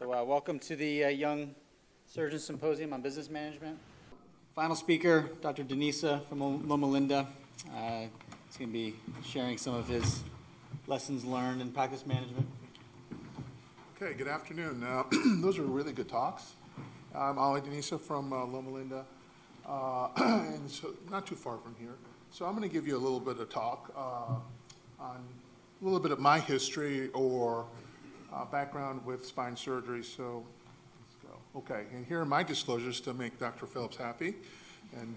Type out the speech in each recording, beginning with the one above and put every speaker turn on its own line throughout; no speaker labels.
Welcome to the Young Surgeon Symposium on Business Management. Final speaker, Dr. Danisa from Loma Linda. He's going to be sharing some of his lessons learned in practice management.
Okay, good afternoon. Those are really good talks. I'm Danisa from Loma Linda, and so not too far from here. So I'm going to give you a little bit of talk on a little bit of my history or background with spine surgery. So let's go. Okay, and here are my disclosures to make Dr. Phillips happy. And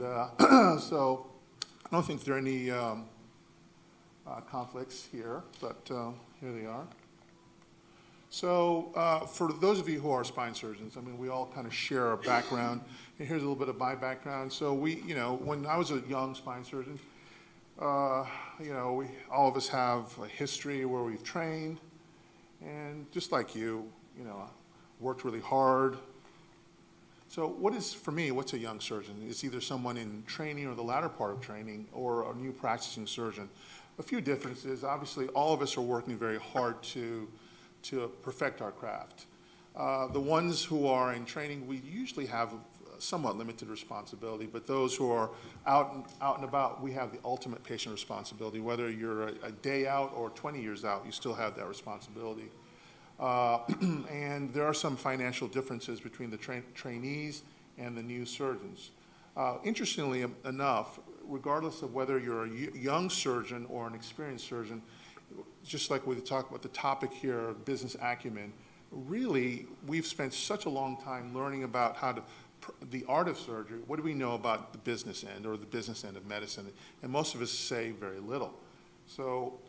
so I don't think there are any conflicts here, but here they are. So for those of you who are spine surgeons, I mean, we all kind of share our background. And here's a little bit of my background. So when I was a young spine surgeon, all of us have a history where we've trained, and just like you, worked really hard. So for me, what's a young surgeon? It's either someone in training or the latter part of training or a new practicing surgeon. A few differences. Obviously, all of us are working very hard to perfect our craft. The ones who are in training, we usually have somewhat limited responsibility, but those who are out and about, we have the ultimate patient responsibility. Whether you're a day out or 20 years out, you still have that responsibility. And there are some financial differences between the trainees and the new surgeons. Interestingly enough, regardless of whether you're a young surgeon or an experienced surgeon, just like we talked about the topic here, business acumen, really, we've spent such a long time learning about the art of surgery. What do we know about the business end or the business end of medicine? And most of us say very little. So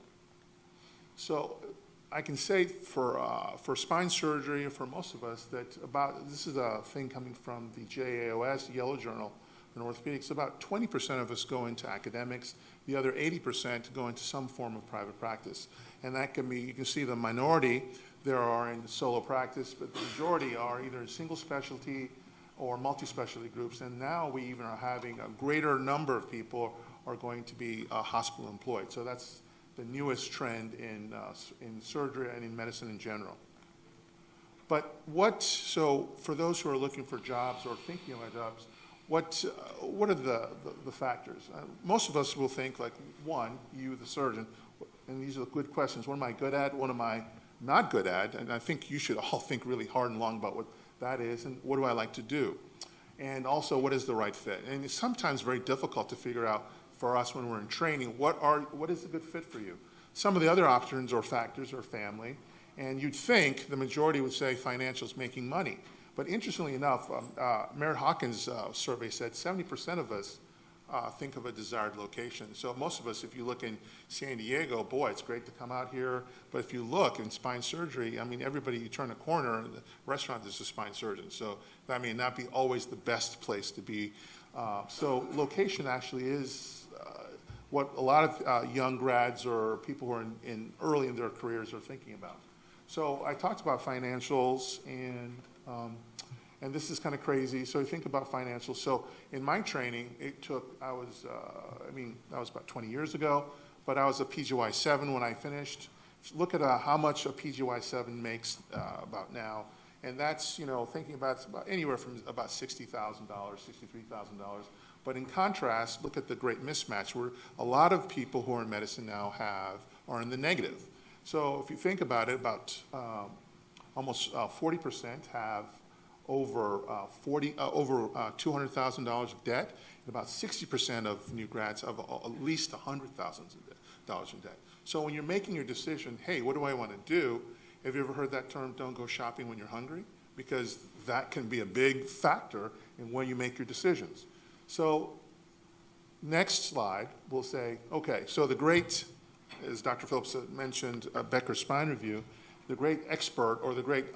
I can say for spine surgery, for most of us, this is a thing coming from the JAOS, Yellow Journal in Orthopedics, about 20% of us go into academics, the other 80% go into some form of private practice. And that can be, you can see the minority there are in solo practice, but the majority are either in single specialty or multi-specialty groups. And now we even are having a greater number of people are going to be hospital employed. So that's the newest trend in surgery and in medicine in general. But so for those who are looking for jobs or thinking about jobs, what are the factors? Most of us will think like, one, you, the surgeon, and these are good questions. What am I good at? What am I not good at? And I think you should all think really hard and long about what that is, and what do I like to do? And also, what is the right fit? And it's sometimes very difficult to figure out for us when we're in training, what is a good fit for you? Some of the other options or factors are family, and you'd think the majority would say financials, making money. But interestingly enough, Merritt Hawkins' survey said 70% of us think of a desired location. So most of us, if you look in San Diego, boy, it's great to come out here. But if you look in spine surgery, I mean, you turn a corner, and the restaurant is a spine surgeon. So that may not be always the best place to be. So location actually is what a lot of young grads or people who are early in their careers are thinking about. So I talked about financials, and this is kind of crazy. So you think about financials. So in my training, that was about 20 years ago, but I was a PGY 7 when I finished. Look at how much a PGY 7 makes about now. And that's, thinking about, it's about anywhere from about $60,000, $63,000. But in contrast, look at the great mismatch where a lot of people who are in medicine now are in the negative. So if you think about it, about almost 40% have over $200,000 of debt, and about 60% of new grads have at least $100,000 in debt. So when you're making your decision, hey, what do I want to do? Have you ever heard that term, don't go shopping when you're hungry? Because that can be a big factor in when you make your decisions. So next slide, we'll say, okay, so the great, as Dr. Phillips mentioned, Becker Spine Review, the great expert or the great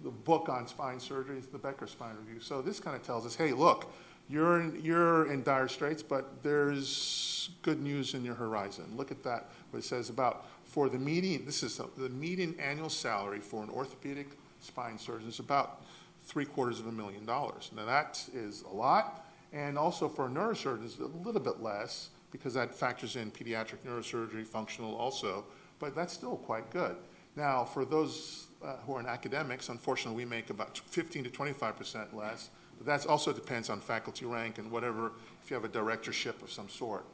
the book on spine surgery is the Becker Spine Review. So this kind of tells us, hey, look, you're in dire straits, but there's good news in your horizon. Look at that, what it says about for the median, this is the median annual salary for an orthopedic spine surgeon is about $750,000. Now that is a lot, and also for a neurosurgeon it's a little bit less because that factors in pediatric neurosurgery, functional also, but that's still quite good. Now, for those who are in academics, unfortunately, we make about 15 to 25% less. But that also depends on faculty rank and whatever, if you have a directorship of some sort.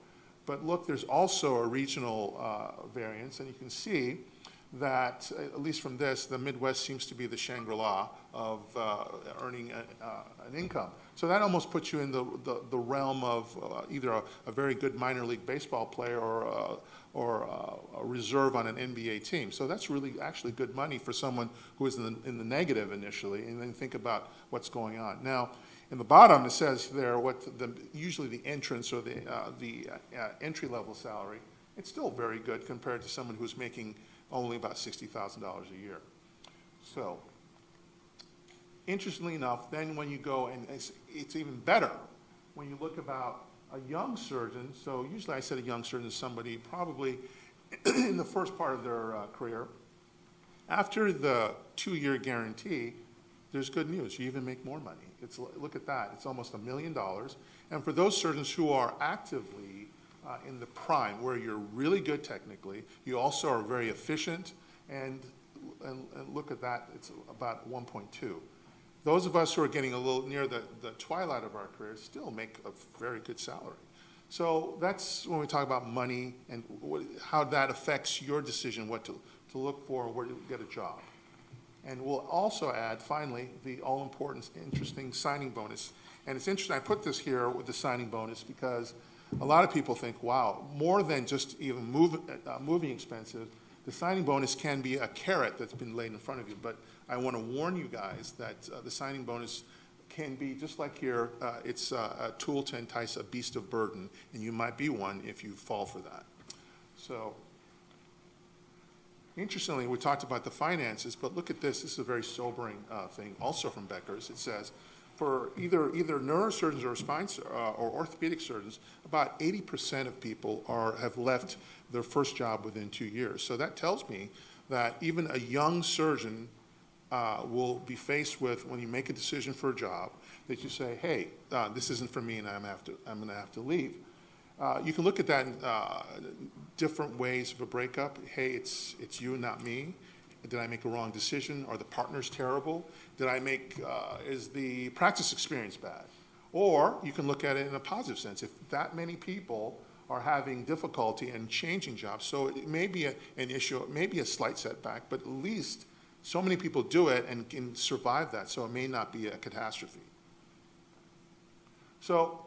But look, there's also a regional variance, and you can see that, at least from this, the Midwest seems to be the Shangri-La of earning an income. So that almost puts you in the realm of either a very good minor league baseball player or a reserve on an NBA team. So that's really actually good money for someone who is in the negative initially, and then think about what's going on. Now, in the bottom, it says there what usually the entrance or the entry-level salary. It's still very good compared to someone who's making only about $60,000 a year. So, interestingly enough, then when you go, and it's even better when you look about a young surgeon. So usually I said a young surgeon is somebody probably in the first part of their career. After the 2-year guarantee, there's good news. You even make more money. Look at that. It's almost $1 million. And for those surgeons who are actively in the prime, where you're really good technically, you also are very efficient, and look at that, it's about 1.2. Those of us who are getting a little near the twilight of our careers still make a very good salary. So that's when we talk about money and how that affects your decision what to look for, where to get a job. And we'll also add, finally, the all-important, interesting signing bonus. And it's interesting, I put this here with the signing bonus because a lot of people think, wow, more than just even moving expenses, the signing bonus can be a carrot that's been laid in front of you. But I want to warn you guys that the signing bonus can be, just like here, it's a tool to entice a beast of burden, and you might be one if you fall for that. So, interestingly, we talked about the finances, but look at this. This is a very sobering thing, also from Becker's. It says, for either neurosurgeons or or orthopedic surgeons, about 80% of people have left their first job within 2 years. So that tells me that even a young surgeon will be faced with, when you make a decision for a job, that you say, hey, this isn't for me and I'm going to have to leave. You can look at that in different ways of a breakup. Hey, it's you, not me. Did I make a wrong decision? Are the partners terrible? Is the practice experience bad? Or you can look at it in a positive sense. If that many people are having difficulty in changing jobs, so it may be an issue, it may be a slight setback, but at least so many people do it and can survive that, so it may not be a catastrophe. So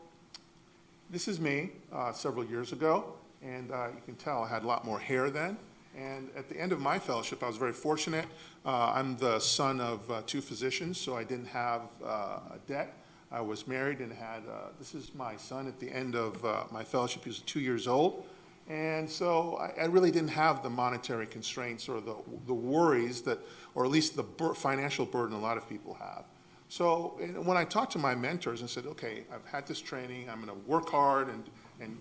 this is me several years ago, and you can tell I had a lot more hair then. And at the end of my fellowship, I was very fortunate. I'm the son of 2 physicians, so I didn't have a debt. I was married and had, this is my son at the end of my fellowship. He was 2 years old. And so I really didn't have the monetary constraints or the worries that, or at least the financial burden a lot of people have. So when I talked to my mentors and said, okay, I've had this training, I'm going to work hard, and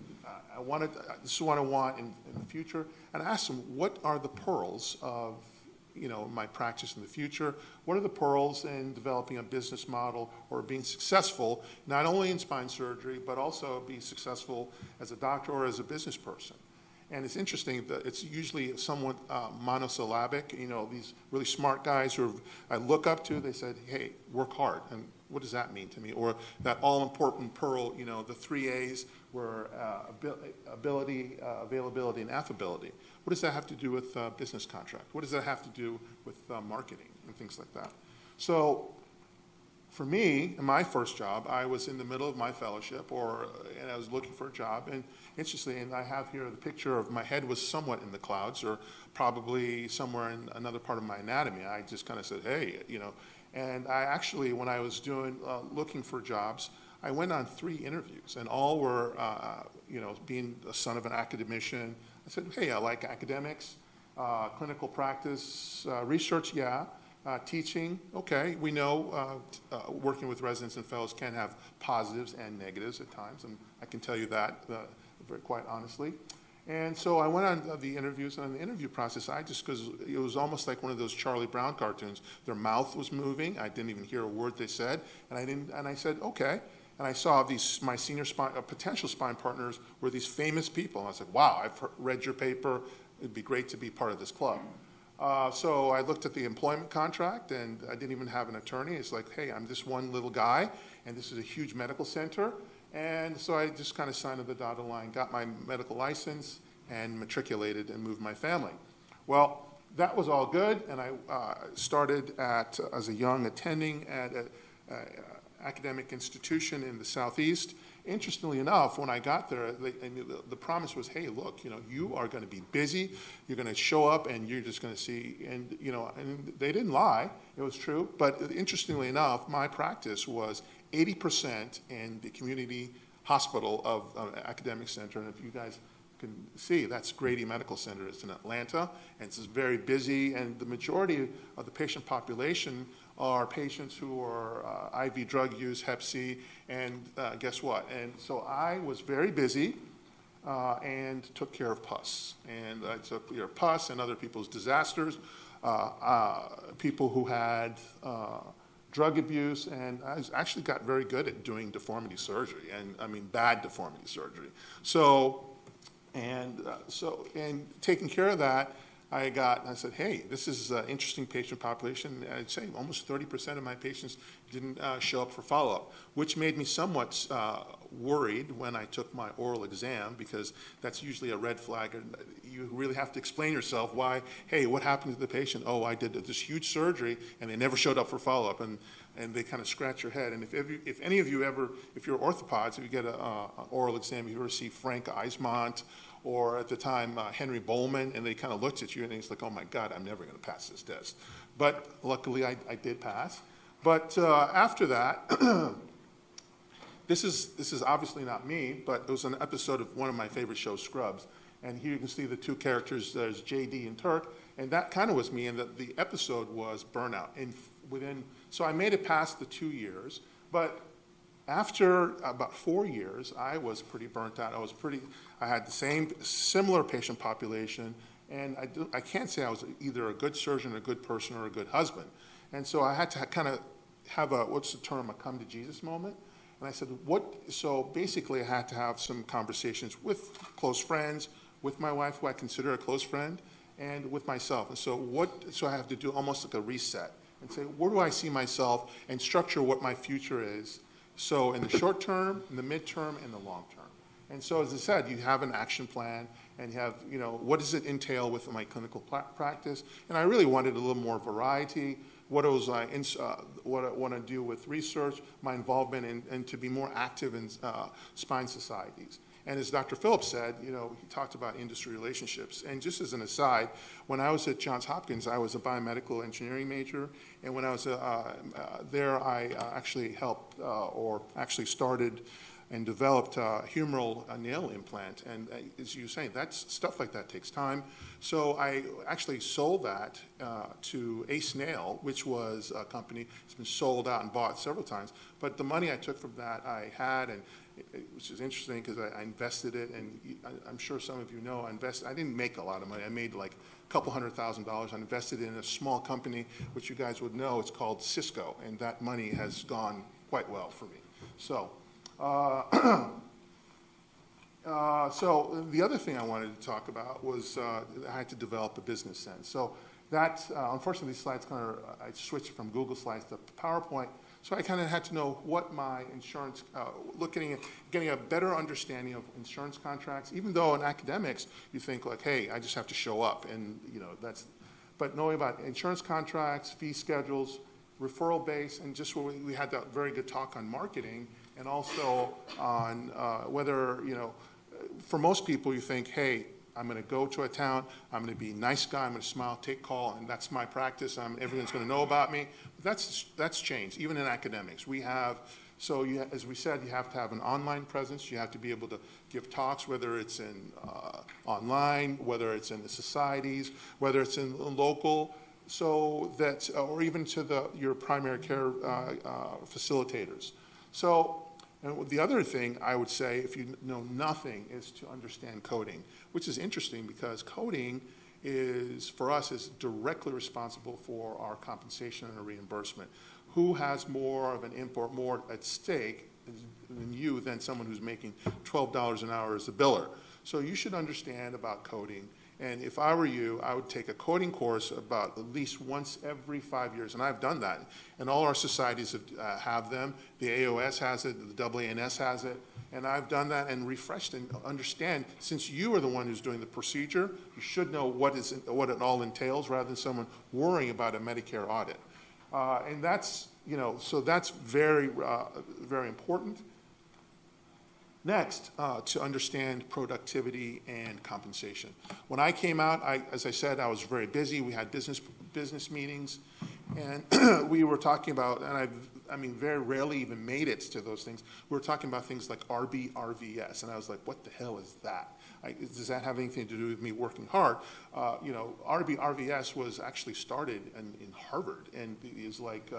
this is what I want in the future. And I asked them, what are the pearls of my practice in the future? What are the pearls in developing a business model or being successful, not only in spine surgery, but also being successful as a doctor or as a business person? And it's interesting that it's usually somewhat monosyllabic. These really smart guys who I look up to, they said, hey, work hard. And what does that mean to me? Or that all-important pearl, the 3 A's were ability, availability, and affability. What does that have to do with business contract? What does that have to do with marketing and things like that? So for me, in my first job, I was in the middle of my fellowship, and I was looking for a job. And interestingly, and I have here the picture of my head was somewhat in the clouds, or probably somewhere in another part of my anatomy. I just kind of said, hey, And I actually, when I was looking for jobs, I went on 3 interviews, and all were, being a son of an academician. I said, hey, I like academics, clinical practice, research, yeah. Teaching, okay, we know working with residents and fellows can have positives and negatives at times, and I can tell you that very quite honestly. And so I went on the interviews, and in the interview process, because it was almost like one of those Charlie Brown cartoons. Their mouth was moving. I didn't even hear a word they said, and I said, okay. And I saw my senior potential spine partners were these famous people, and I said, wow, I've read your paper. It'd be great to be part of this club. So I looked at the employment contract, and I didn't even have an attorney. It's like, hey, I'm this one little guy, and this is a huge medical center. And so I just kind of signed on the dotted line, got my medical license, and matriculated and moved my family. Well, that was all good, and I started as a young attending at an academic institution in the Southeast. Interestingly enough, when I got there, the promise was, hey, look, you are going to be busy, you're going to show up, and you're just going to see, and they didn't lie, it was true, but interestingly enough, my practice was 80% in the community hospital of academic center, and if you guys can see, that's Grady Medical Center. It's in Atlanta, and it's very busy, and the majority of the patient population are patients who are IV drug use, Hep C, and guess what? And so I was very busy and took care of pus. And I took care of pus and other people's disasters, people who had drug abuse, and I actually got very good at doing deformity surgery, and I mean bad deformity surgery. And taking care of that, I said, hey, this is an interesting patient population. I'd say almost 30% of my patients didn't show up for follow-up, which made me somewhat worried when I took my oral exam, because that's usually a red flag. And you really have to explain yourself why, hey, what happened to the patient? Oh, I did this huge surgery, and they never showed up for follow-up. And they kind of scratch your head. And if any of you ever, if you're orthopods, if you get an oral exam, you ever see Frank Eismont, or at the time, Henry Bowman, and they kind of looked at you, and he's like, oh my God, I'm never going to pass this test. But luckily, I did pass. But after that, this is obviously not me, but it was an episode of one of my favorite shows, Scrubs. And here you can see the two characters, there's JD and Turk, and that kind of was me, and the episode was burnout. So I made it past the 2 years, but after about 4 years, I was pretty burnt out. I had the similar patient population, and I can't say I was either a good surgeon, a good person, or a good husband. And so I had to kind of have a come to Jesus moment. And I said, so basically I had to have some conversations with close friends, with my wife, who I consider a close friend, and with myself. And so I have to do almost like a reset and say, where do I see myself, and structure what my future is. So in the short term, in the midterm, and the long term. And so, as I said, you have an action plan, and you have, what does it entail with my clinical practice? And I really wanted a little more variety. What I want to do with research, my involvement and to be more active in spine societies. And as Dr. Phillips said, he talked about industry relationships. And just as an aside, when I was at Johns Hopkins, I was a biomedical engineering major. And when I was there, I actually helped or actually started and developed a humeral nail implant. And as you were saying, stuff like that takes time. So I actually sold that to Ace Nail, which was a company that's been sold out and bought several times. But the money I took from that I had, and which is interesting because I invested it, and I'm sure some of you know, I didn't make a lot of money. I made like a couple $100,000. I invested in a small company, which you guys would know, it's called Cisco, and that money has gone quite well for me. So, so the other thing I wanted to talk about was I had to develop a business sense. So that, unfortunately, these slides I switched from Google Slides to PowerPoint. So I kind of had to know what my insurance, getting a better understanding of insurance contracts, even though in academics, you think like, hey, I just have to show up, and but knowing about insurance contracts, fee schedules, referral base, and just we had that very good talk on marketing, and also on whether, for most people you think, hey, I'm going to go to a town, I'm going to be a nice guy, I'm going to smile, take call, and that's my practice, everyone's going to know about me. But that's changed, even in academics. As we said, you have to have an online presence, you have to be able to give talks, whether it's in online, whether it's in the societies, whether it's in local, so that, or even to your primary care facilitators. And the other thing I would say, if you know nothing, is to understand coding, which is interesting because coding for us, is directly responsible for our compensation and our reimbursement. Who has more of an import, more at stake than someone who's making $12 an hour as a biller? So you should understand about coding. And if I were you, I would take a coding course about at least once every 5 years, and I've done that. And all our societies have them. The AOS has it, the AANS has it, and I've done that and refreshed and understand, since you are the one who's doing the procedure, you should know what it all entails rather than someone worrying about a Medicare audit. And that's, so that's very, very important. Next, to understand productivity and compensation. When I came out, as I said, I was very busy. We had business meetings, and we were talking about, and I mean, very rarely even made it to those things. We were talking about things like RVS, and I was like, what the hell is that? Does that have anything to do with me working hard? RVS was actually started in Harvard, and is like,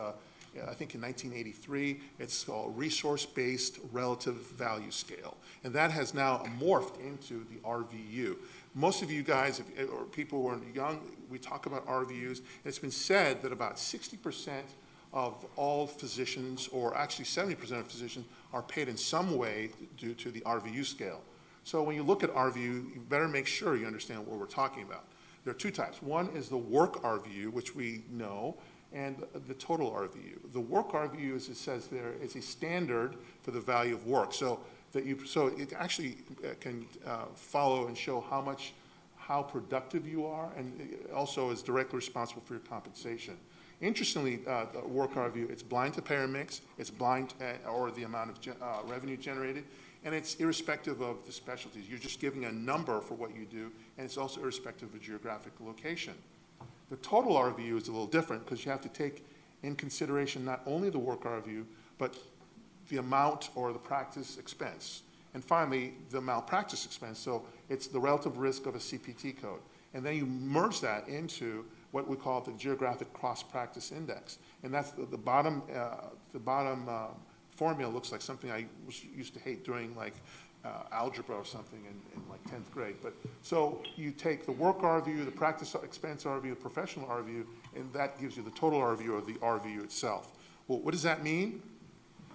I think in 1983, it's called Resource-Based Relative Value Scale. And that has now morphed into the RVU. Most of you guys, or people who are young, we talk about RVUs. It's been said that about 60% of all physicians, or actually 70% of physicians, are paid in some way due to the RVU scale. So when you look at RVU, you better make sure you understand what we're talking about. There are two types. One is the work RVU, which we know, and the total RVU. The work RVU, as it says there, is a standard for the value of work. So it actually can follow and show how productive you are, and also is directly responsible for your compensation. Interestingly, the work RVU, it's blind to payer mix, it's blind or the amount of revenue generated, and it's irrespective of the specialties. You're just giving a number for what you do, and it's also irrespective of geographic location. The total RVU is a little different because you have to take in consideration not only the work RVU, but the amount or the practice expense. And finally, the malpractice expense. So it's the relative risk of a CPT code. And then you merge that into what we call the geographic cross-practice index. And that's the bottom formula looks like something I used to hate doing, like algebra or something in like 10th grade. But so you take the work RVU, the practice expense RVU, the professional RVU, and that gives you the total RVU of the RVU itself. Well, what does that mean?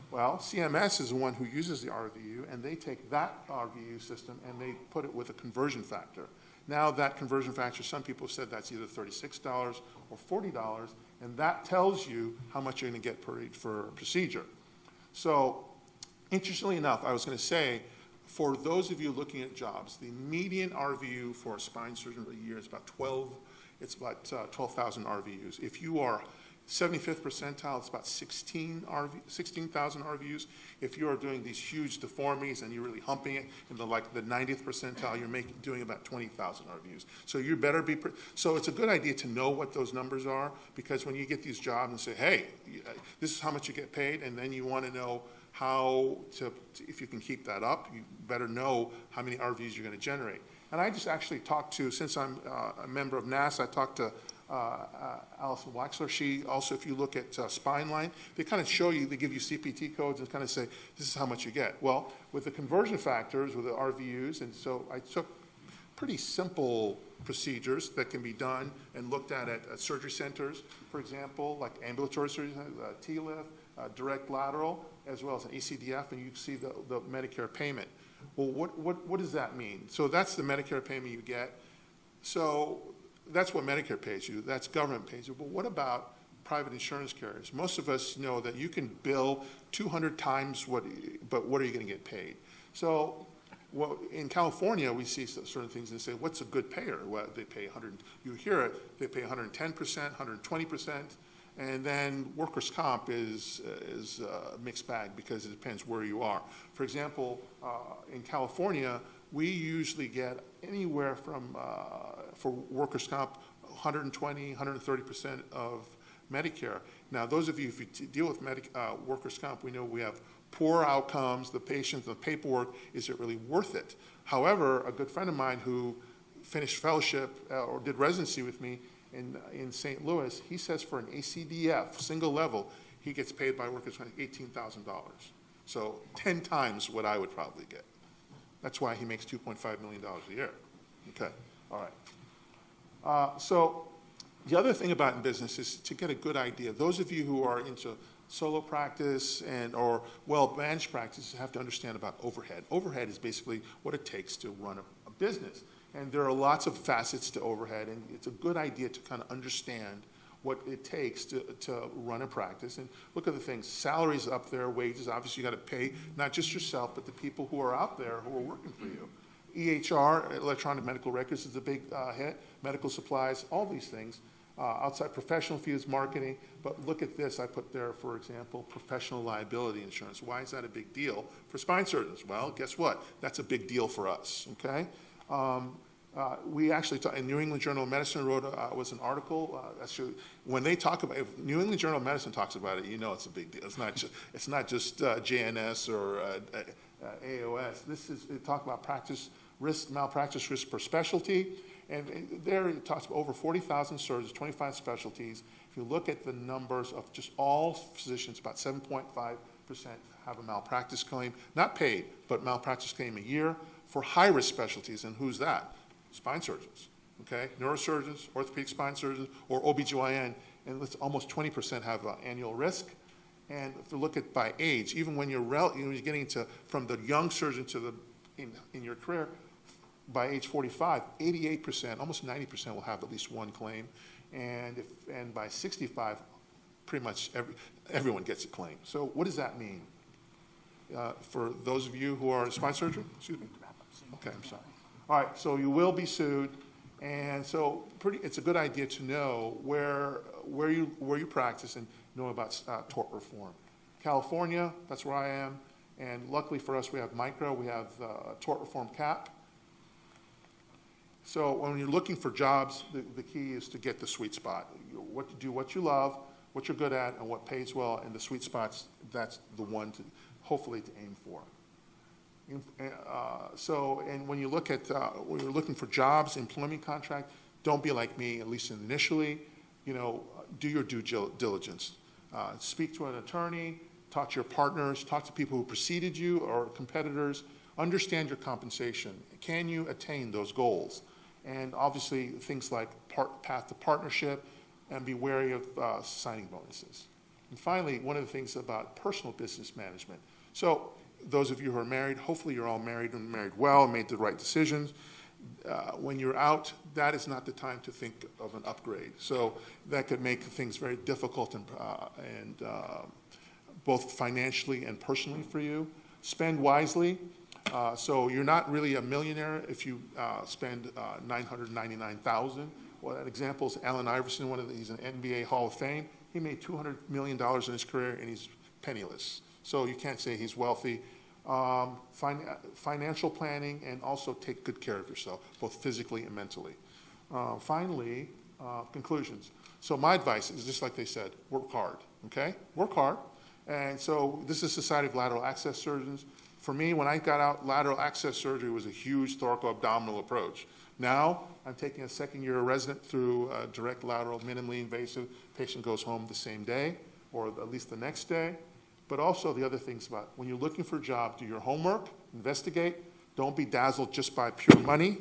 Well, CMS is the one who uses the RVU, and they take that RVU system and they put it with a conversion factor. Now that conversion factor, some people have said that's either $36 or $40, and that tells you how much you're going to get paid for a procedure. So interestingly enough, I was going to say, for those of you looking at jobs, the median RVU for a spine surgeon a year is about 12,000 RVUs. If you are 75th percentile, it's about 16,000 RVUs. If you are doing these huge deformities and you're really humping it in the 90th percentile, you're doing about 20,000 RVUs. So you better be, so it's a good idea to know what those numbers are, because when you get these jobs and say, hey, this is how much you get paid, and then you want to know how to, if you can keep that up, you better know how many RVUs you're going to generate. And I just actually talked to, since I'm a member of NASA, I talked to Allison Waxler. She also, if you look at Spineline, they kind of show you, they give you CPT codes and kind of say, this is how much you get. Well, with the conversion factors, with the RVUs, and so I took pretty simple procedures that can be done and looked at surgery centers, for example, like ambulatory surgery, TLIF, direct lateral, as well as an ACDF, and you see the Medicare payment. Well, what does that mean? So that's the Medicare payment you get. So that's what Medicare pays you. That's government pays you. But what about private insurance carriers? Most of us know that you can bill 200 times but what are you going to get paid? So well, in California, we see certain things and say, what's a good payer? Well, they pay 100, you hear it, they pay 110%, 120%. And then workers' comp is a mixed bag because it depends where you are. For example, in California, we usually get anywhere from, for workers' comp, 120, 130% of Medicare. Now, those of you, if you deal with workers' comp, we know we have poor outcomes, the patients, the paperwork, is it really worth it? However, a good friend of mine who finished fellowship or did residency with me in St. Louis, he says for an ACDF, single level, he gets paid by workers' comp $18,000. So 10 times what I would probably get. That's why he makes $2.5 million a year. Okay, all right. So the other thing about in business is to get a good idea. Those of you who are into solo practice or well-managed practice have to understand about overhead. Overhead is basically what it takes to run a business. And there are lots of facets to overhead, and it's a good idea to kind of understand what it takes to run a practice. And look at the things, salaries up there, wages, obviously you got to pay not just yourself, but the people who are out there who are working for you. EHR, electronic medical records, is a big hit, medical supplies, all these things. Outside professional fees, marketing, but look at this, I put there, for example, professional liability insurance. Why is that a big deal for spine surgeons? Well, guess what? That's a big deal for us, okay? We actually, in New England Journal of Medicine wrote, was an article, when they talk about, if New England Journal of Medicine talks about it, you know it's a big deal. It's not just JNS or AOS. They talk about practice risk, malpractice risk per specialty. And there it talks about over 40,000 surgeons, 25 specialties. If you look at the numbers of just all physicians, about 7.5% have a malpractice claim, not paid, but malpractice claim a year for high-risk specialties. And who's that? Spine surgeons, okay? Neurosurgeons, orthopedic spine surgeons, or OBGYN, and almost 20% have annual risk. And if you look at by age, even when you're getting to from the young surgeon to the in your career, by age 45, 88%, almost 90% will have at least one claim, and by 65, pretty much everyone gets a claim. So what does that mean for those of you who are a spine surgeon? Excuse me. Okay, I'm sorry. All right, so you will be sued, and so it's a good idea to know where you practice and know about tort reform. California, that's where I am, and luckily for us, we have micro, we have tort reform cap. So when you're looking for jobs, the key is to get the sweet spot. Do what you love, what you're good at, and what pays well, and the sweet spots, that's the one to hopefully to aim for. And when you look at, when you're looking for jobs, employment contract, don't be like me, at least initially, do your due diligence. Speak to an attorney, talk to your partners, talk to people who preceded you or competitors, understand your compensation. Can you attain those goals? And obviously things like path to partnership, and be wary of signing bonuses. And finally, one of the things about personal business management. So those of you who are married, hopefully you're all married and married well and made the right decisions. When you're out, that is not the time to think of an upgrade. So that could make things very difficult and both financially and personally for you. Spend wisely. So you're not really a millionaire if you spend $999,000. Well, that example is Allen Iverson. He's an NBA Hall of Fame. He made $200 million in his career, and he's penniless. So you can't say he's wealthy. Financial planning, and also take good care of yourself, both physically and mentally. Finally, conclusions. So my advice is just like they said, work hard, okay? Work hard. And so this is Society of Lateral Access Surgeons. For me, when I got out, lateral access surgery was a huge thoracoabdominal approach. Now, I'm taking a second year resident through direct lateral, minimally invasive. Patient goes home the same day, or at least the next day. But also the other things about when you're looking for a job, do your homework, investigate. Don't be dazzled just by pure money.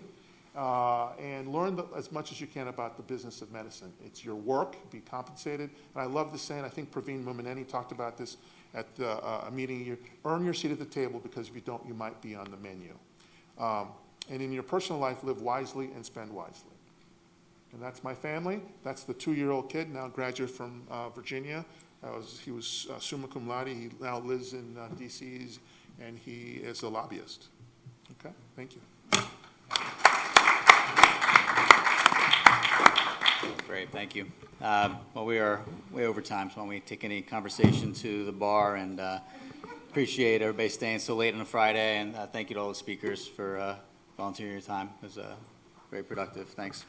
And learn as much as you can about the business of medicine. It's your work, be compensated. And I love this saying, I think Praveen Mumaneni talked about this at a meeting here. Earn your seat at the table, because if you don't, you might be on the menu. And in your personal life, live wisely and spend wisely. And that's my family. That's the 2-year-old kid, now graduate from Virginia. He was summa cum laude. He now lives in D.C., and he is a lobbyist. Okay, thank you.
Great, thank you. Well, we are way over time, so why don't we take any conversation to the bar, and appreciate everybody staying so late on a Friday, and thank you to all the speakers for volunteering your time. It was very productive. Thanks.